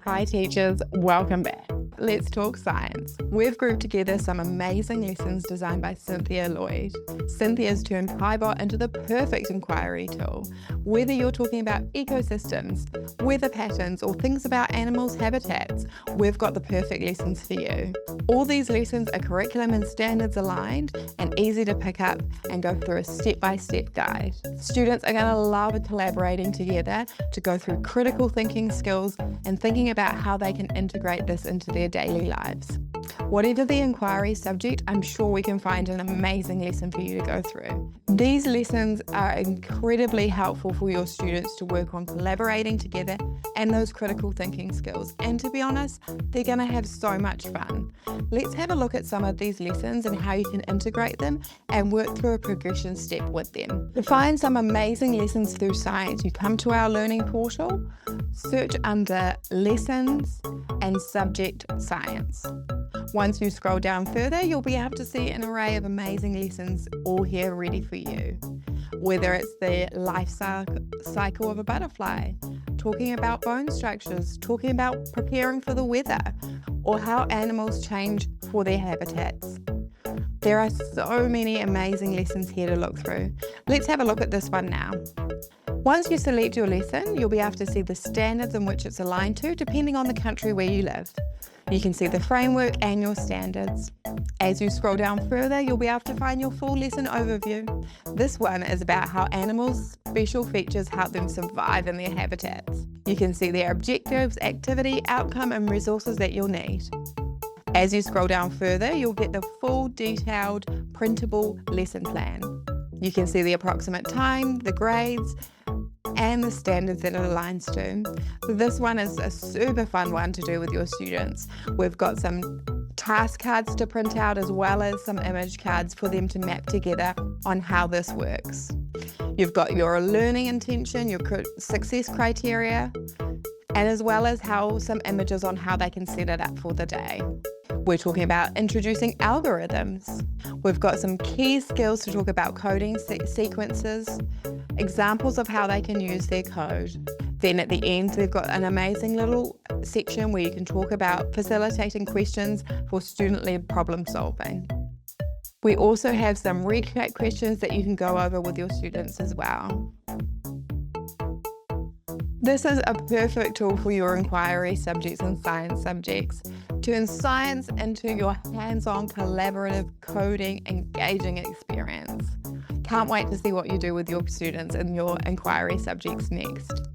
Hi teachers, welcome back. Let's talk science. We've grouped together some amazing lessons designed by Cynthia Lloyd. Cynthia's turned KaiBot into the perfect inquiry tool. Whether you're talking about ecosystems, weather patterns, or things about animals' habitats, we've got the perfect lessons for you. All these lessons are curriculum and standards aligned and easy to pick up and go through a step-by-step guide. Students are going to love collaborating together to go through critical thinking skills and thinking about how they can integrate this into their daily lives. Whatever the inquiry subject, I'm sure we can find an amazing lesson for you to go through. These lessons are incredibly helpful for your students to work on collaborating together and those critical thinking skills. And to be honest, they're going to have so much fun. Let's have a look at some of these lessons and how you can integrate them and work through a progression step with them. To find some amazing lessons through science, you come to our learning portal, search under Lessons and Subject Science. Once you scroll down further, you'll be able to see an array of amazing lessons all here ready for you. Whether it's the life cycle of a butterfly, talking about bone structures, talking about preparing for the weather, or how animals change for their habitats. There are so many amazing lessons here to look through. Let's have a look at this one now. Once you select your lesson, you'll be able to see the standards in which it's aligned to, depending on the country where you live. You can see the framework and your standards. As you scroll down further, you'll be able to find your full lesson overview. This one is about how animals' special features help them survive in their habitats. You can see their objectives, activity, outcome, and resources that you'll need. As you scroll down further, you'll get the full detailed printable lesson plan. You can see the approximate time, the grades, and the standards that it aligns to. This one is a super fun one to do with your students. We've got some task cards to print out as well as some image cards for them to map together on how this works. You've got your learning intention, your success criteria, and as well as some images on how they can set it up for the day. We're talking about introducing algorithms. We've got some key skills to talk about coding sequences, examples of how they can use their code. Then at the end, we've got an amazing little section where you can talk about facilitating questions for student-led problem solving. We also have some recap questions that you can go over with your students as well. This is a perfect tool for your inquiry subjects and science subjects. Turn science into your hands-on, collaborative, coding, engaging experience. Can't wait to see what you do with your students and your inquiry subjects next.